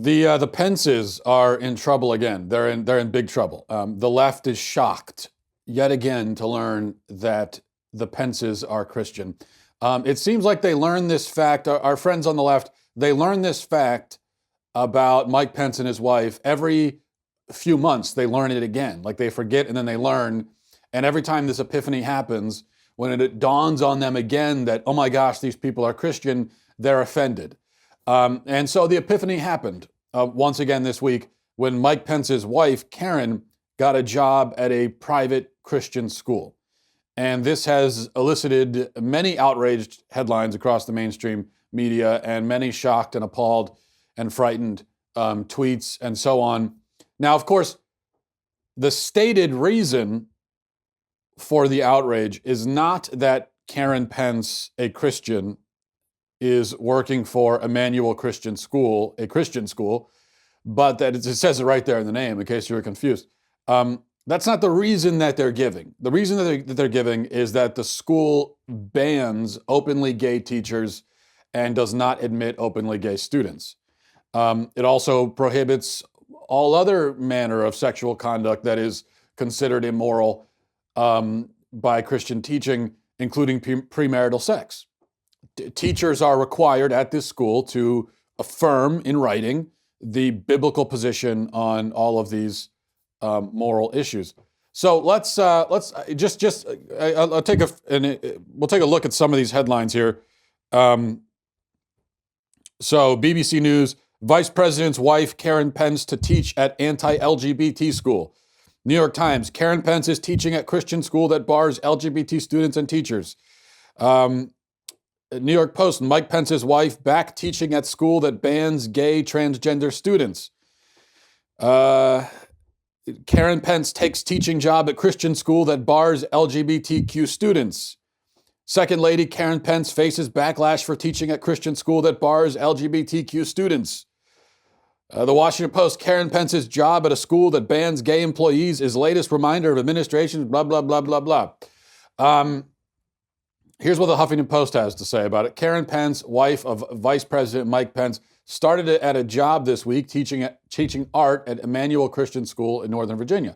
The Pences are in trouble again. They're in big trouble. The left is shocked yet again to learn that the Pences are Christian. It seems like they learned this fact. Our friends on the left, they learn this fact about Mike Pence and his wife every few months. They learn it again. Like they forget and then they learn. And every time this epiphany happens, when it dawns on them again that, oh my gosh, these people are Christian, they're offended. And so the epiphany happened once again this week when Mike Pence's wife, Karen, got a job at a private Christian school. And this has elicited many outraged headlines across the mainstream media and many shocked and appalled and frightened tweets and so on. Now, of course, the stated reason for the outrage is not that Karen Pence, a Christian, is working for Emmanuel Christian School, a Christian school, but that it says it right there in the name, in case you were confused. That's not the reason that they're giving. The reason that they're giving is that the school bans openly gay teachers and does not admit openly gay students. It also prohibits all other manner of sexual conduct that is considered immoral by Christian teaching, including premarital sex. Teachers are required at this school to affirm in writing the biblical position on all of these moral issues. So we'll take a look at some of these headlines here. So BBC News: Vice President's wife Karen Pence to teach at anti-LGBT school. New York Times: Karen Pence is teaching at Christian school that bars LGBT students and teachers. New York Post: Mike Pence's wife back teaching at school that bans gay transgender students. Karen Pence takes teaching job at Christian school that bars LGBTQ students. Second Lady Karen Pence faces backlash for teaching at Christian school that bars LGBTQ students. The Washington Post: Karen Pence's job at a school that bans gay employees is latest reminder of administration's blah, blah, blah, blah, blah. Here's what the Huffington Post has to say about it. Karen Pence, wife of Vice President Mike Pence, started at a job this week teaching art at Emmanuel Christian School in Northern Virginia.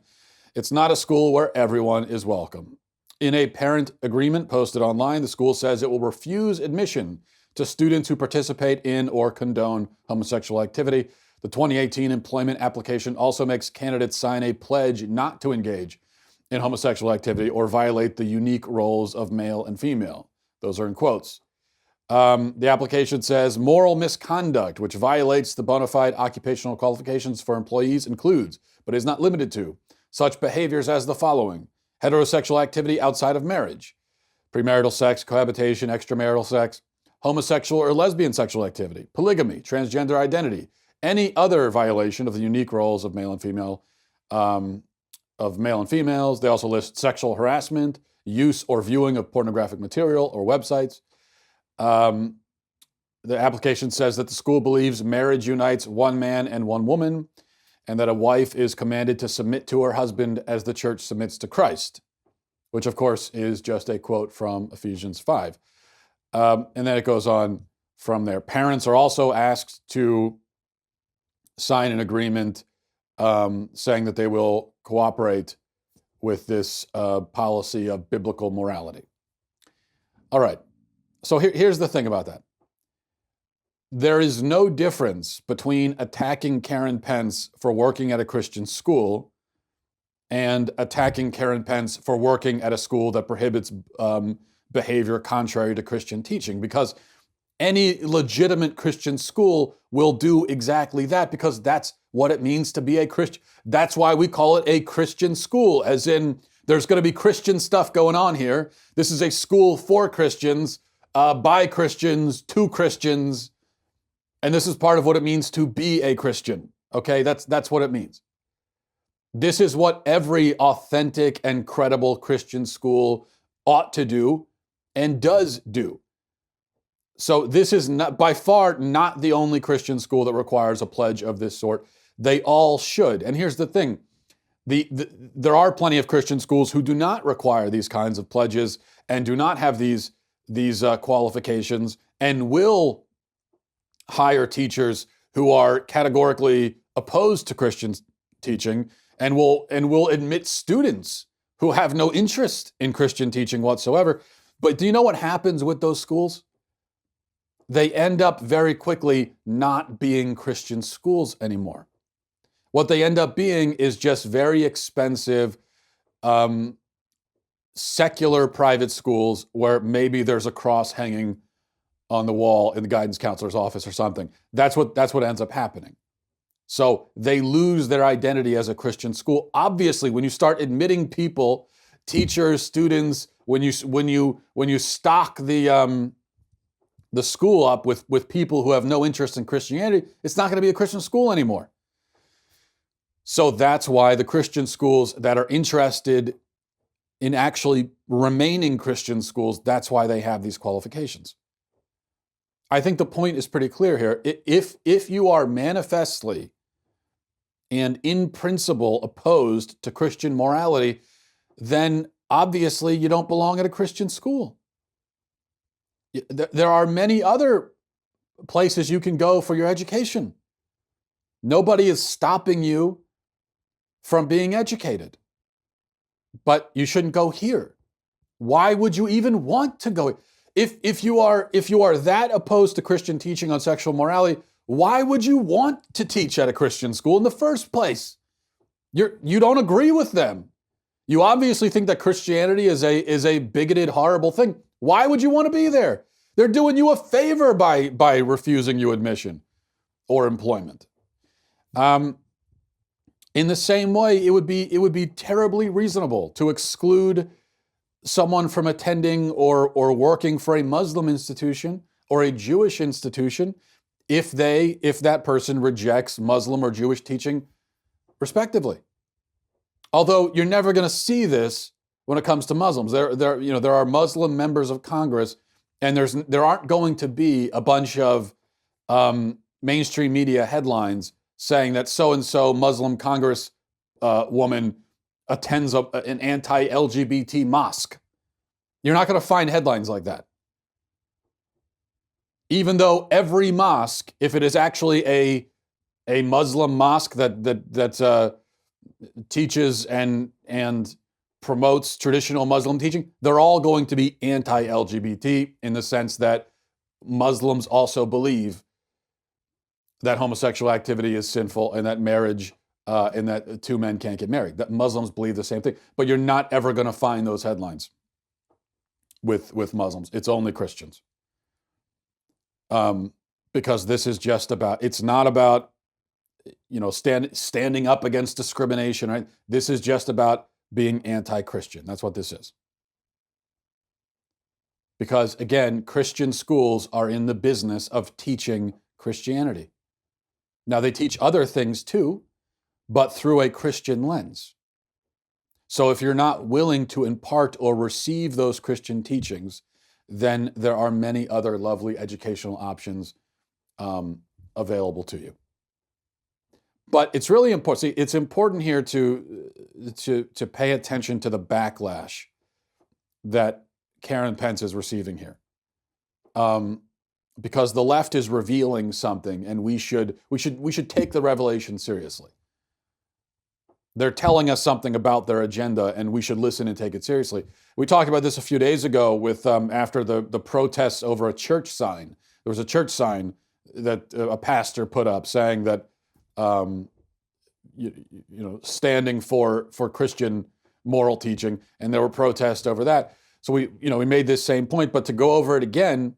It's not a school where everyone is welcome. In a parent agreement posted online, the school says it will refuse admission to students who participate in or condone homosexual activity. The 2018 employment application also makes candidates sign a pledge not to engage in homosexual activity or violate the unique roles of male and female. Those are in quotes. The application says moral misconduct, which violates the bona fide occupational qualifications for employees, includes, but is not limited to, such behaviors as the following: heterosexual activity outside of marriage, premarital sex, cohabitation, extramarital sex, homosexual or lesbian sexual activity, polygamy, transgender identity, any other violation of the unique roles of male and female, of male and females. They also list sexual harassment, use or viewing of pornographic material or websites. The application says that the school believes marriage unites one man and one woman, and that a wife is commanded to submit to her husband as the church submits to Christ, which of course is just a quote from Ephesians 5. And then it goes on from there. Parents are also asked to sign an agreement saying that they will cooperate with this policy of biblical morality. All right. So here's the thing about that. There is no difference between attacking Karen Pence for working at a Christian school and attacking Karen Pence for working at a school that prohibits behavior contrary to Christian teaching, because any legitimate Christian school will do exactly that, because that's what it means to be a Christian. That's why we call it a Christian school, as in there's going to be Christian stuff going on here. This is a school for Christians, by Christians, to Christians, and this is part of what it means to be a Christian. Okay, that's what it means. This is what every authentic and credible Christian school ought to do and does do. So this is not, by far not the only Christian school that requires a pledge of this sort. They all should. And here's the thing. There are plenty of Christian schools who do not require these kinds of pledges and do not have these qualifications and will hire teachers who are categorically opposed to Christian teaching and will admit students who have no interest in Christian teaching whatsoever. But do you know what happens with those schools? They end up very quickly not being Christian schools anymore. What they end up being is just very expensive, secular private schools where maybe there's a cross hanging on the wall in the guidance counselor's office or something. That's what ends up happening. So they lose their identity as a Christian school. Obviously, when you start admitting people, teachers, students, when you stock the school up with people who have no interest in Christianity, it's not going to be a Christian school anymore. So that's why the Christian schools that are interested in actually remaining Christian schools, that's why they have these qualifications. I think the point is pretty clear here. If you are manifestly and in principle opposed to Christian morality, then obviously you don't belong at a Christian school. There are many other places you can go for your education. Nobody is stopping you from being educated. But you shouldn't go here. Why would you even want to go? If you are that opposed to Christian teaching on sexual morality, why would you want to teach at a Christian school in the first place? You don't agree with them. You obviously think that Christianity is a bigoted, horrible thing. Why would you want to be there? They're doing you a favor by refusing you admission or employment. In the same way, it would be terribly reasonable to exclude someone from attending or working for a Muslim institution or a Jewish institution if that person rejects Muslim or Jewish teaching, respectively. Although you're never going to see this when it comes to Muslims. There are Muslim members of Congress, and there aren't going to be a bunch of mainstream media headlines saying that so-and-so Muslim Congress woman attends an anti-LGBT mosque. You're not going to find headlines like that. Even though every mosque, if it is actually a Muslim mosque that teaches and promotes traditional Muslim teaching, they're all going to be anti-LGBT in the sense that Muslims also believe that homosexual activity is sinful and that marriage and that two men can't get married. That Muslims believe the same thing. But you're not ever going to find those headlines with Muslims. It's only Christians. Because this is just about, it's not about, standing up against discrimination, right? This is just about being anti-Christian. That's what this is. Because again, Christian schools are in the business of teaching Christianity. Now, they teach other things too, but through a Christian lens. So if you're not willing to impart or receive those Christian teachings, then there are many other lovely educational options available to you. But it's really important. See, it's important here to pay attention to the backlash that Karen Pence is receiving here. Because the left is revealing something, and we should take the revelation seriously. They're telling us something about their agenda, and we should listen and take it seriously. We talked about this a few days ago with after the protests over a church sign. There was a church sign that a pastor put up saying that standing for Christian moral teaching, and there were protests over that. So we made this same point, but to go over it again.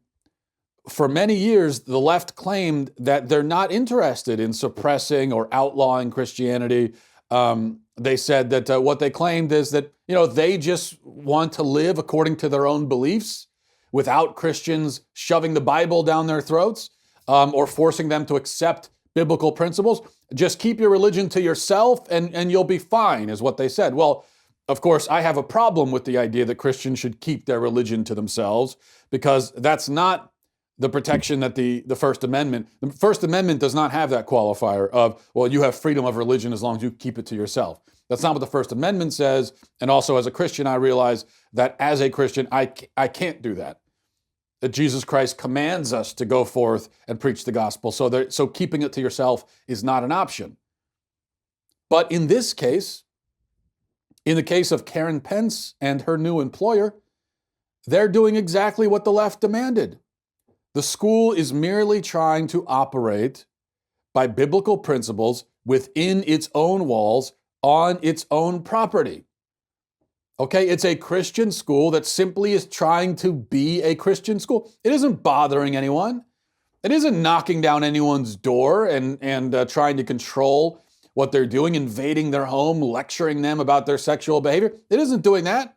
For many years, the left claimed that they're not interested in suppressing or outlawing Christianity. They said that what they claimed is that, they just want to live according to their own beliefs without Christians shoving the Bible down their throats or forcing them to accept biblical principles. Just keep your religion to yourself and you'll be fine, is what they said. Well, of course, I have a problem with the idea that Christians should keep their religion to themselves, because that's not the protection that the First Amendment does not have that qualifier of, well, you have freedom of religion as long as you keep it to yourself. That's not what the First Amendment says. And also as a Christian, I realize that as a Christian, I can't do that. that Jesus Christ commands us to go forth and preach the gospel. So keeping it to yourself is not an option. But in this case, in the case of Karen Pence and her new employer, they're doing exactly what the left demanded. The school is merely trying to operate by biblical principles within its own walls on its own property. Okay, it's a Christian school that simply is trying to be a Christian school. It isn't bothering anyone. It isn't knocking down anyone's door and trying to control what they're doing, invading their home, lecturing them about their sexual behavior. It isn't doing that.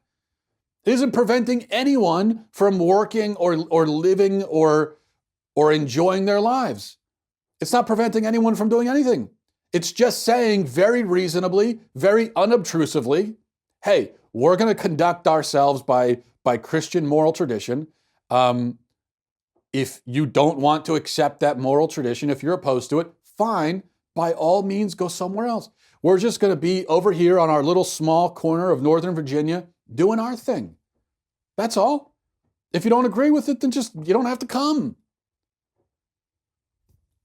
It isn't preventing anyone from working or living or enjoying their lives. It's not preventing anyone from doing anything. It's just saying very reasonably, very unobtrusively, hey, we're going to conduct ourselves by Christian moral tradition. If you don't want to accept that moral tradition, if you're opposed to it, fine, by all means, go somewhere else. We're just going to be over here on our little small corner of Northern Virginia doing our thing. That's all. If you don't agree with it, then you don't have to come.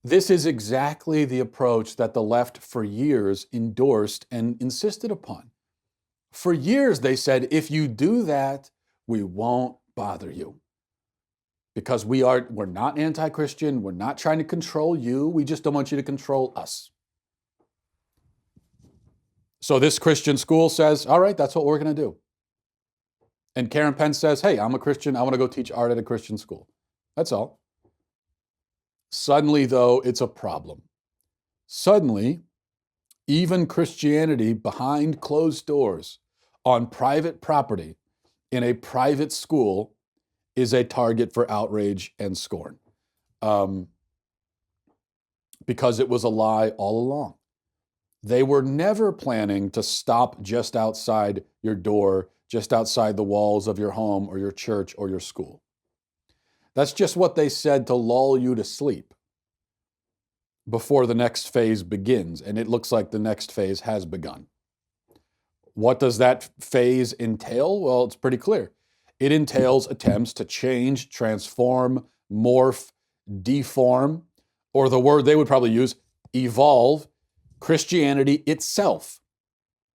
This is exactly the approach that the left for years endorsed and insisted upon. For years, they said, if you do that, we won't bother you. Because we're not anti-Christian, we're not trying to control you, we just don't want you to control us. So this Christian school says, all right, that's what we're going to do. And Karen Pence says, hey, I'm a Christian, I want to go teach art at a Christian school. That's all. Suddenly, though, it's a problem. Suddenly, even Christianity behind closed doors on private property in a private school is a target for outrage and scorn. Because it was a lie all along. They were never planning to stop just outside your door, just outside the walls of your home or your church or your school. That's just what they said to lull you to sleep before the next phase begins. And it looks like the next phase has begun. What does that phase entail? Well, it's pretty clear. It entails attempts to change, transform, morph, deform, or the word they would probably use, evolve Christianity itself.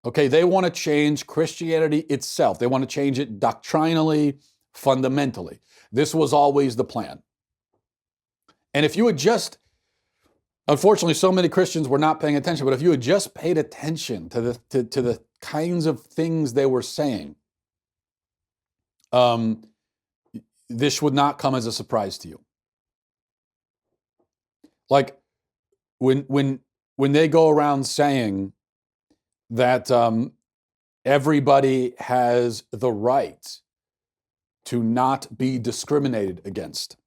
Okay, they want to change Christianity itself. They want to change it doctrinally, fundamentally. This was always the plan. And if you had just, unfortunately, so many Christians were not paying attention, but if you had just paid attention to the kinds of things they were saying, this would not come as a surprise to you. Like when they go around saying that everybody has the right to not be discriminated against.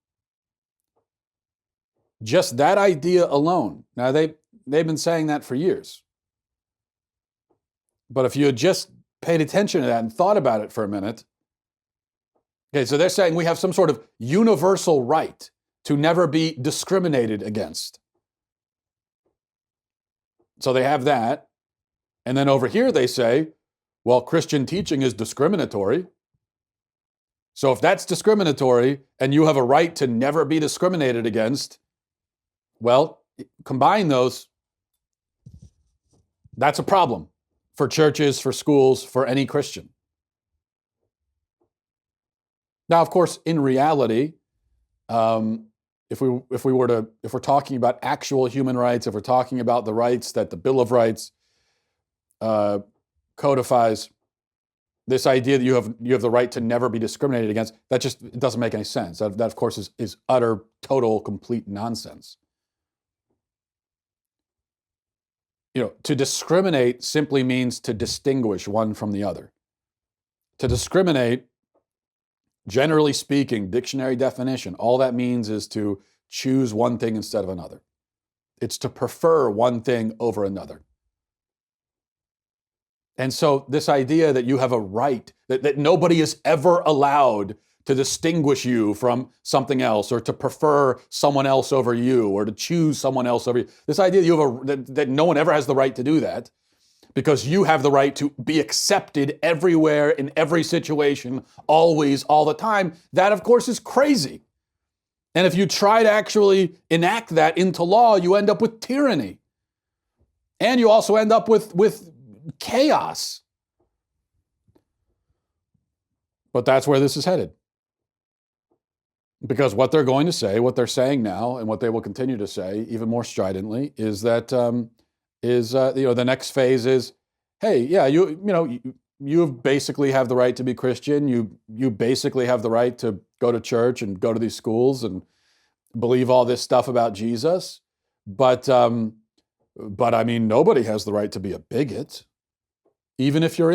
Just that idea alone. Now they've been saying that for years. But if you had just paid attention to that and thought about it for a minute, okay, so they're saying we have some sort of universal right to never be discriminated against. So they have that. And then over here they say, well, Christian teaching is discriminatory. So if that's discriminatory and you have a right to never be discriminated against, well, combine those, that's a problem for churches, for schools, for any Christian. Now, of course, in reality, if we're talking about actual human rights, if we're talking about the rights that the Bill of Rights codifies, this idea that you have the right to never be discriminated against, it doesn't make any sense. That of course is utter, total, complete nonsense. To discriminate simply means to distinguish one from the other. To discriminate, generally speaking, dictionary definition, all that means is to choose one thing instead of another. It's to prefer one thing over another. And so this idea that you have a right, that nobody is ever allowed to distinguish you from something else, or to prefer someone else over you, or to choose someone else over you. This idea that that no one ever has the right to do that. because you have the right to be accepted everywhere, in every situation, always, all the time. That, of course, is crazy. And if you try to actually enact that into law, you end up with tyranny. And you also end up with chaos. But that's where this is headed. Because what they're going to say, what they're saying now, and what they will continue to say, even more stridently, is that the next phase is, hey, yeah, you basically have the right to be Christian. You basically have the right to go to church and go to these schools and believe all this stuff about Jesus. But I mean, nobody has the right to be a bigot. Even if you're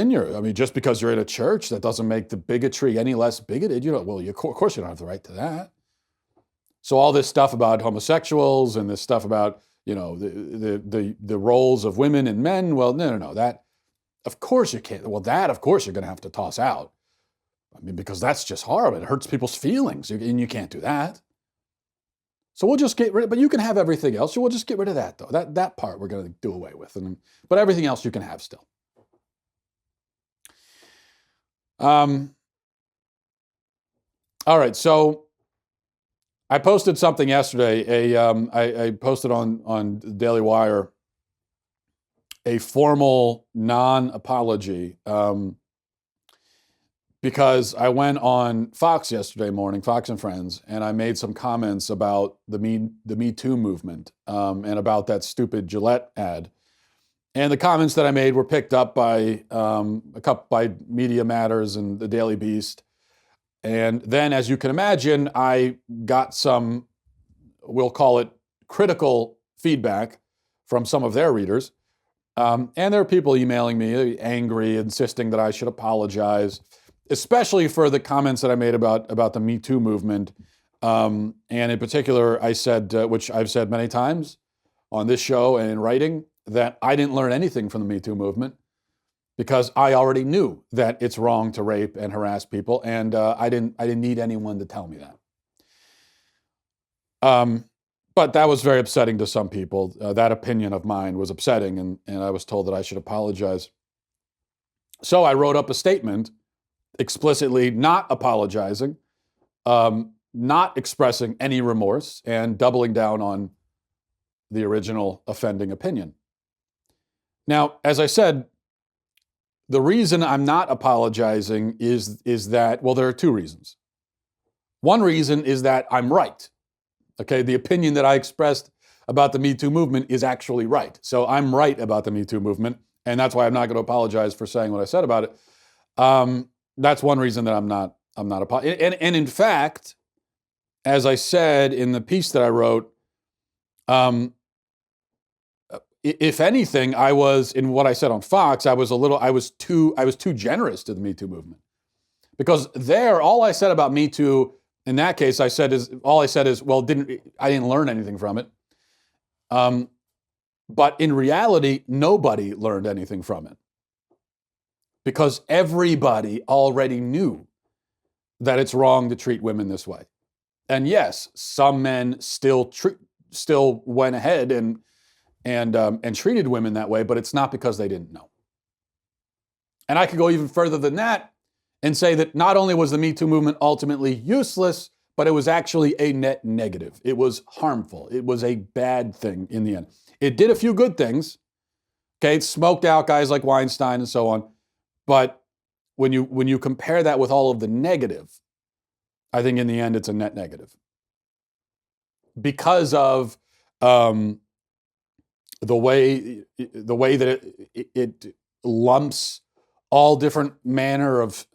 just because you're in a church, that doesn't make the bigotry any less bigoted. Of course you don't have the right to that. So all this stuff about homosexuals and this stuff about, the roles of women and men, well, no, that, of course you can't. Well, that, of course, you're going to have to toss out. I mean, because that's just horrible. It hurts people's feelings, and you can't do that. So we'll just get rid of, but you can have everything else. So we'll just get rid of that, though. That part we're going to do away with. But everything else you can have still. All right, so I posted something yesterday. I posted on Daily Wire a formal non-apology because I went on Fox yesterday morning, Fox and Friends, and I made some comments about the Me Too movement and about that stupid Gillette ad. And the comments that I made were picked up by by Media Matters and the Daily Beast. And then, as you can imagine, I got some, we'll call it critical feedback from some of their readers. And there are people emailing me angry, insisting that I should apologize, especially for the comments that I made about the Me Too movement. And in particular, I said, which I've said many times on this show and in writing, that I didn't learn anything from the Me Too movement because I already knew that it's wrong to rape and harass people, and I didn't need anyone to tell me that. But that was very upsetting to some people. That opinion of mine was upsetting, and I was told that I should apologize. So I wrote up a statement explicitly not apologizing, not expressing any remorse, and doubling down on the original offending opinion. Now, as I said, the reason I'm not apologizing is that, well, there are two reasons. One reason is that I'm right. Okay, the opinion that I expressed about the Me Too movement is actually right. So I'm right about the Me Too movement, and that's why I'm not going to apologize for saying what I said about it. That's one reason that I'm not apologizing. And in fact, as I said in the piece that I wrote, if anything, I was, in what I said on Fox, I was too generous to the Me Too movement. Because there, all I said about Me Too, in that case, I said is, well, I didn't learn anything from it. But in reality, nobody learned anything from it. Because everybody already knew that it's wrong to treat women this way. And yes, some men still went ahead and treated women that way, but it's not because they didn't know. And I could go even further than that and say that not only was the Me Too movement ultimately useless, but it was actually a net negative. It was harmful. It was a bad thing in the end. It did a few good things. Okay, it smoked out guys like Weinstein and so on. But when you compare that with all of the negative, I think in the end it's a net negative. Because of the way that it lumps all different manner of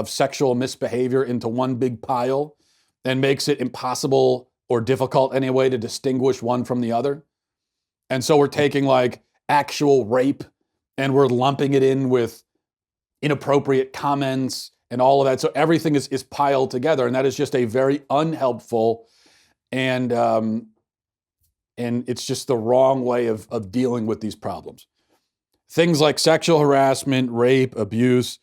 sexual misbehavior into one big pile and makes it impossible or difficult anyway to distinguish one from the other. And so we're taking like actual rape and we're lumping it in with inappropriate comments and all of that. So everything is piled together, and that is just a very unhelpful and it's just the wrong way of dealing with these problems. Things like sexual harassment, rape, abuse,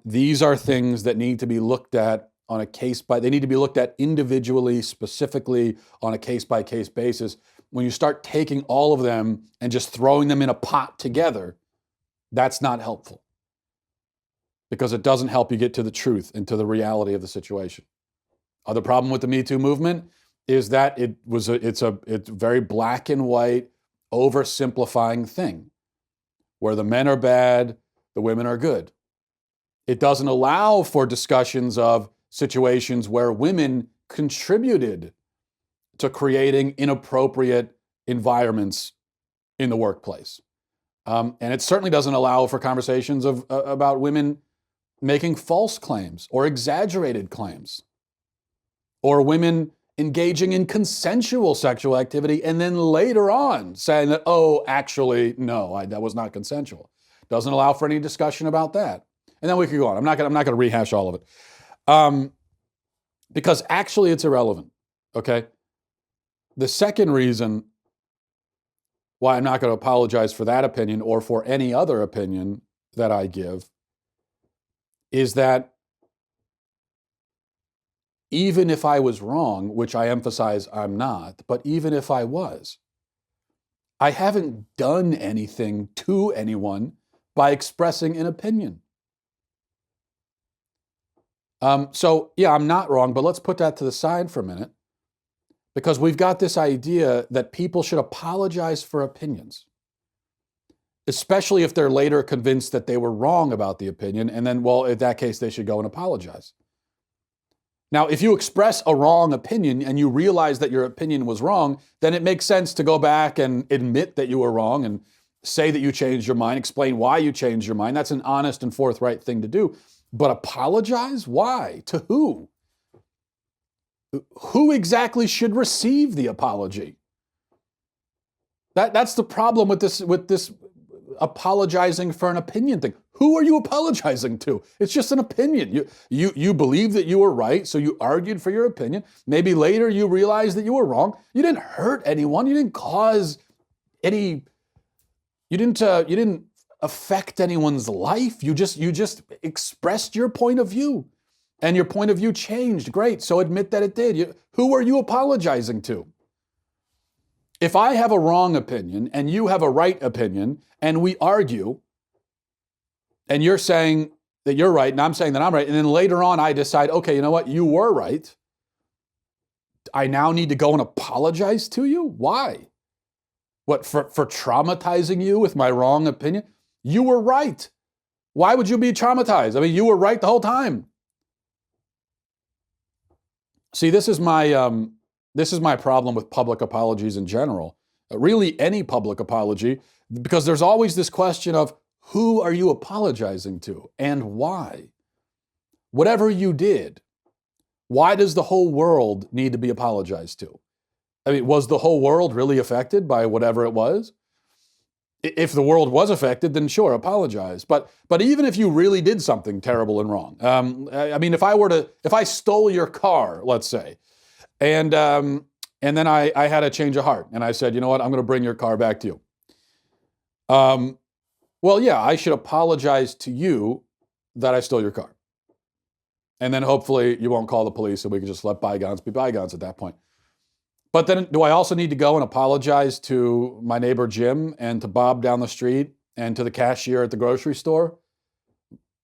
these are things that need to be looked at on a they need to be looked at individually, specifically on a case-by-case basis. When you start taking all of them and just throwing them in a pot together, That's not helpful because it doesn't help you get to the truth and to the reality of the situation. Other problem with the Me Too movement is that it's a very black and white, oversimplifying thing where the men are bad, the women are good. It doesn't allow for discussions of situations where women contributed to creating inappropriate environments in the workplace. And it certainly doesn't allow for conversations about women making false claims or exaggerated claims, or women engaging in consensual sexual activity and then later on saying that, oh, actually, no, that was not consensual. Doesn't allow for any discussion about that. And then we could go on. I'm not going to rehash all of it because actually it's irrelevant, okay? The second reason why I'm not going to apologize for that opinion or for any other opinion that I give is that even if I was wrong, which I emphasize I'm not, but even if I was, I haven't done anything to anyone by expressing an opinion. So yeah, I'm not wrong, but let's put that to the side for a minute, because we've got this idea that people should apologize for opinions, especially if they're later convinced that they were wrong about the opinion, and then, well, in that case, they should go and apologize. Now, if you express a wrong opinion and you realize that your opinion was wrong, then it makes sense to go back and admit that you were wrong and say that you changed your mind, explain why you changed your mind. That's an honest and forthright thing to do. But apologize? Why? To who? Who exactly should receive the apology? That's the problem with this apologizing for an opinion thing. Who are you apologizing to? It's just an opinion. You believe that you were right, so you argued for your opinion. Maybe later you realized that you were wrong. You didn't hurt anyone. You didn't cause any. You didn't affect anyone's life. You just expressed your point of view, and your point of view changed. Great. So admit that it did. Who are you apologizing to? If I have a wrong opinion and you have a right opinion and we argue and you're saying that you're right and I'm saying that I'm right, and then later on I decide, okay, you know what? You were right. I now need to go and apologize to you? Why? What, for traumatizing you with my wrong opinion? You were right. Why would you be traumatized? I mean, you were right the whole time. See, this is my problem with public apologies in general. Really, any public apology, because there's always this question of who are you apologizing to and why? Whatever you did, why does the whole world need to be apologized to? I mean, was the whole world really affected by whatever it was? If the world was affected, then sure, apologize. But even if you really did something terrible and wrong, I mean, if I stole your car, let's say, and then I had a change of heart, and I said, you know what, I'm going to bring your car back to you. Well, yeah, I should apologize to you that I stole your car, and then hopefully you won't call the police, and we can just let bygones be bygones at that point. But then, do I also need to go and apologize to my neighbor Jim and to Bob down the street and to the cashier at the grocery store?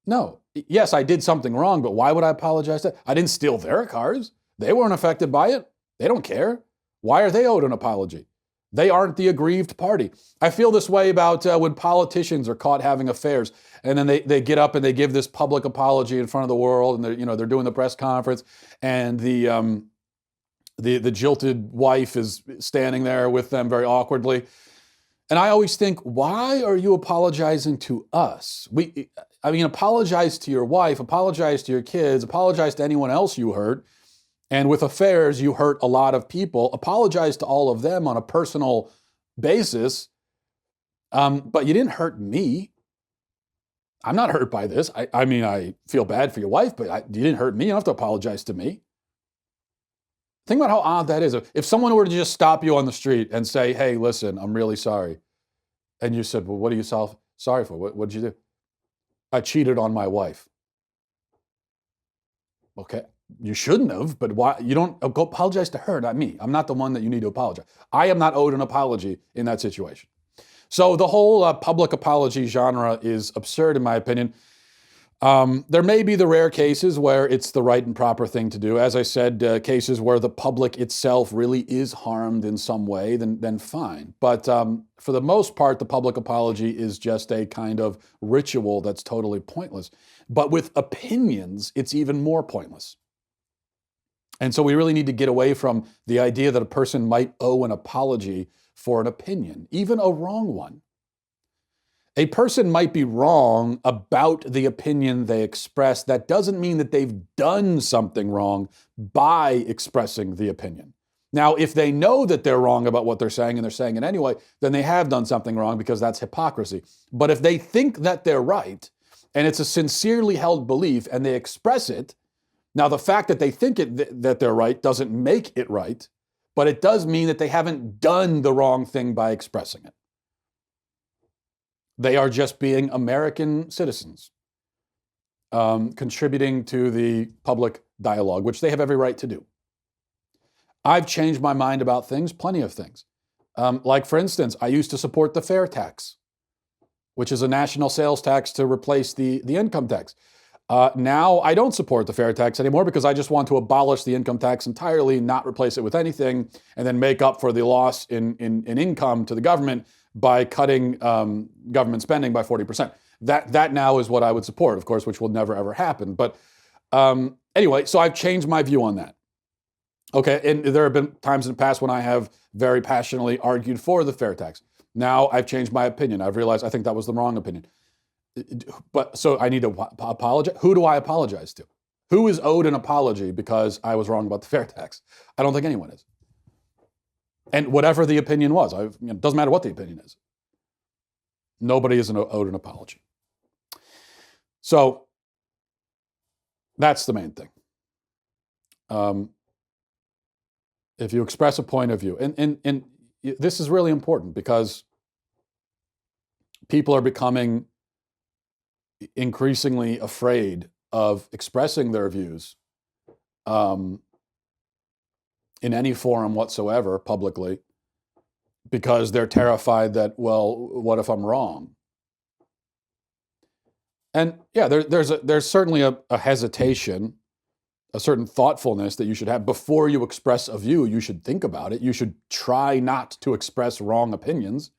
No. Yes, I did something wrong, but why would I apologize to them? I didn't steal their cars. They weren't affected by it. They don't care. Why are they owed an apology? They aren't the aggrieved party. I feel this way about when politicians are caught having affairs, and then they get up and they give this public apology in front of the world, and they're doing the press conference, and the jilted wife is standing there with them very awkwardly. And I always think, why are you apologizing to us? Apologize to your wife, apologize to your kids, apologize to anyone else you hurt. And with affairs, you hurt a lot of people. Apologize to all of them on a personal basis. But you didn't hurt me. I'm not hurt by this. I feel bad for your wife, but you didn't hurt me. You don't have to apologize to me. Think about how odd that is. If someone were to just stop you on the street and say, hey, listen, I'm really sorry. And you said, well, what are you sorry for? What did you do? I cheated on my wife. Okay, you shouldn't have, but why? You don't go apologize to her, not me. I'm not the one that you need to apologize. I am not owed an apology in that situation. So the whole public apology genre is absurd, in my opinion. There may be the rare cases where it's the right and proper thing to do. As I said, cases where the public itself really is harmed in some way, then fine. But for the most part, the public apology is just a kind of ritual that's totally pointless. But with opinions, it's even more pointless. And so we really need to get away from the idea that a person might owe an apology for an opinion, even a wrong one. A person might be wrong about the opinion they express. That doesn't mean that they've done something wrong by expressing the opinion. Now, if they know that they're wrong about what they're saying and they're saying it anyway, then they have done something wrong because that's hypocrisy. But if they think that they're right and it's a sincerely held belief and they express it, now the fact that they think that they're right doesn't make it right, but it does mean that they haven't done the wrong thing by expressing it. They are just being American citizens, contributing to the public dialogue, which they have every right to do. I've changed my mind about things, plenty of things. Like, for instance, I used to support the fair tax, which is a national sales tax to replace the income tax. Now I don't support the fair tax anymore because I just want to abolish the income tax entirely, not replace it with anything, and then make up for the loss in income to the government by cutting government spending by 40%. That now is what I would support, of course, which will never, ever happen. But anyway, so I've changed my view on that. Okay, and there have been times in the past when I have very passionately argued for the fair tax. Now I've changed my opinion. I've realized I think that was the wrong opinion. But so I need to apologize. Who do I apologize to? Who is owed an apology because I was wrong about the fair tax? I don't think anyone is. And whatever the opinion was, it doesn't matter what the opinion is. Nobody is owed an apology. So that's the main thing. If you express a point of view, and this is really important because people are becoming increasingly afraid of expressing their views in any forum whatsoever publicly because they're terrified that, well, what if I'm wrong? And yeah, there's certainly a hesitation, a certain thoughtfulness that you should have before you express a view. You should think about it. You should try not to express wrong opinions.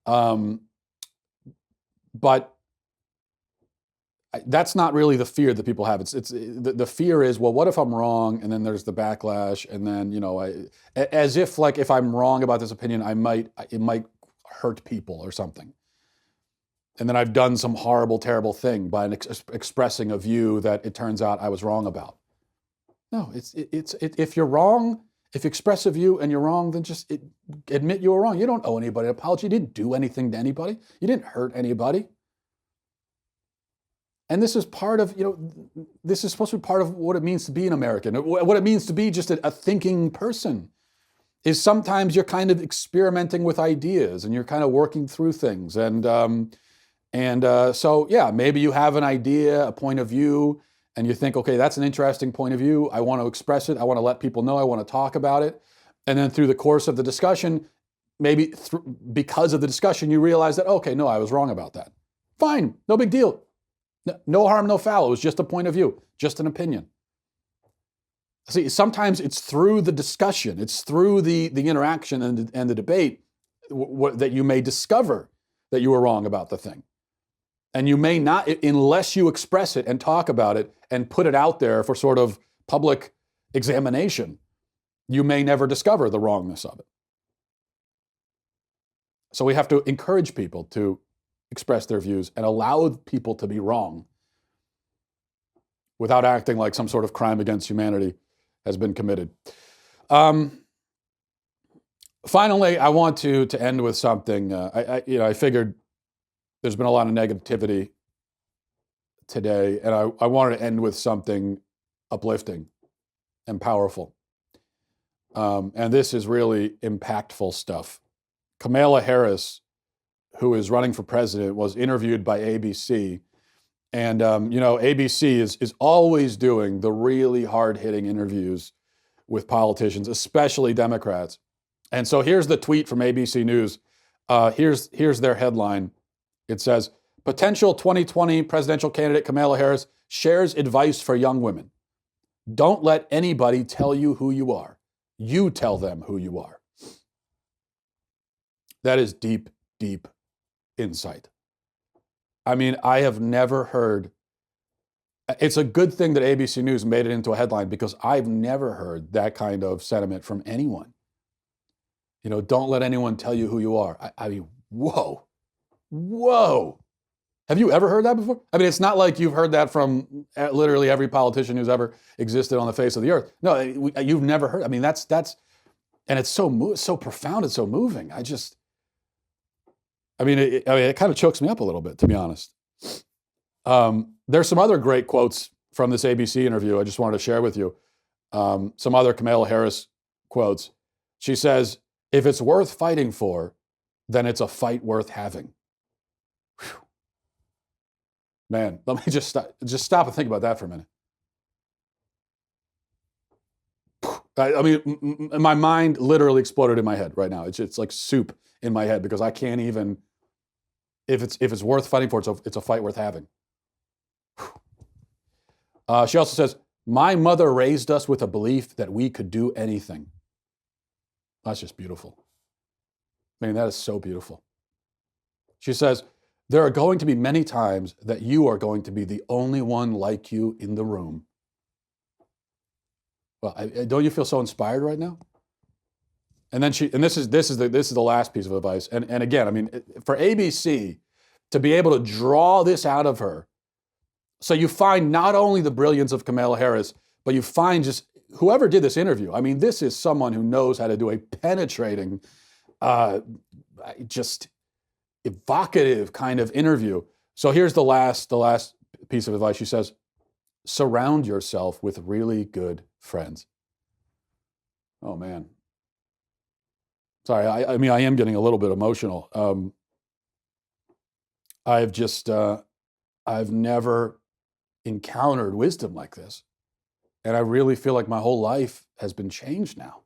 But that's not really the fear that people have. It's the fear is, well, what if I'm wrong? And then there's the backlash, and then as if like if I'm wrong about this opinion, it might hurt people or something. And then I've done some horrible, terrible thing by expressing a view that it turns out I was wrong about. No, if you're wrong, if you express a view and you're wrong, then just admit you were wrong. You don't owe anybody an apology. You didn't do anything to anybody. You didn't hurt anybody. And this is part of, this is supposed to be part of what it means to be an American. What it means to be just a thinking person is sometimes you're kind of experimenting with ideas and you're kind of working through things. So yeah, maybe you have an idea, a point of view, and you think, okay, that's an interesting point of view. I want to express it. I want to let people know. I want to talk about it. And then through the course of the discussion, maybe because of the discussion, you realize that, okay, no, I was wrong about that. Fine, no big deal. No harm, no foul. It was just a point of view, just an opinion. See, sometimes it's through the discussion, it's through the interaction and the debate that you may discover that you were wrong about the thing. And you may not, unless you express it and talk about it and put it out there for sort of public examination, you may never discover the wrongness of it. So we have to encourage people to express their views and allow people to be wrong without acting like some sort of crime against humanity has been committed. Finally, I want to end with something. I figured there's been a lot of negativity today, and I wanted to end with something uplifting and powerful. And this is really impactful stuff. Kamala Harris, who is running for president, was interviewed by ABC. And, ABC is always doing the really hard-hitting interviews with politicians, especially Democrats. And so here's the tweet from ABC News. Here's their headline. It says, potential 2020 presidential candidate Kamala Harris shares advice for young women. Don't let anybody tell you who you are. You tell them who you are. That is deep, deep insight. I mean, I have never heard. It's a good thing that ABC News made it into a headline because I've never heard that kind of sentiment from anyone. You know, don't let anyone tell you who you are. I mean, whoa, whoa. Have you ever heard that before? I mean, it's not like you've heard that from literally every politician who's ever existed on the face of the earth. No, you've never heard. I mean, that's, and it's so profound. It's so moving. It kind of chokes me up a little bit, to be honest. There's some other great quotes from this ABC interview I just wanted to share with you. Some other Kamala Harris quotes. She says, if it's worth fighting for, then it's a fight worth having. Whew. Man, let me just stop and think about that for a minute. I mean, my mind literally exploded in my head right now. It's like soup in my head because I can't even, if it's worth fighting for, it's a fight worth having. She also says, my mother raised us with a belief that we could do anything. That's just beautiful. I mean, that is so beautiful. She says, there are going to be many times that you are going to be the only one like you in the room. Well, don't you feel so inspired right now? And then this is the last piece of advice. And again, I mean, for ABC to be able to draw this out of her, so you find not only the brilliance of Kamala Harris, but you find just whoever did this interview. I mean, this is someone who knows how to do a penetrating, just evocative kind of interview. So here's the last piece of advice. She says, surround yourself with really good friends. Oh man. Sorry, I mean, I am getting a little bit emotional. I've never encountered wisdom like this. And I really feel like my whole life has been changed now.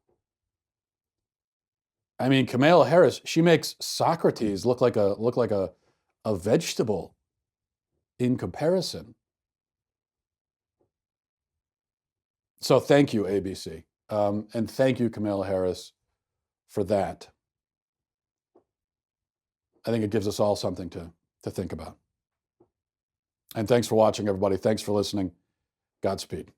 I mean, Kamala Harris, she makes Socrates look like a vegetable in comparison. So thank you, ABC. And thank you, Kamala Harris, for that. I think it gives us all something to think about. And thanks for watching, everybody. Thanks for listening. Godspeed.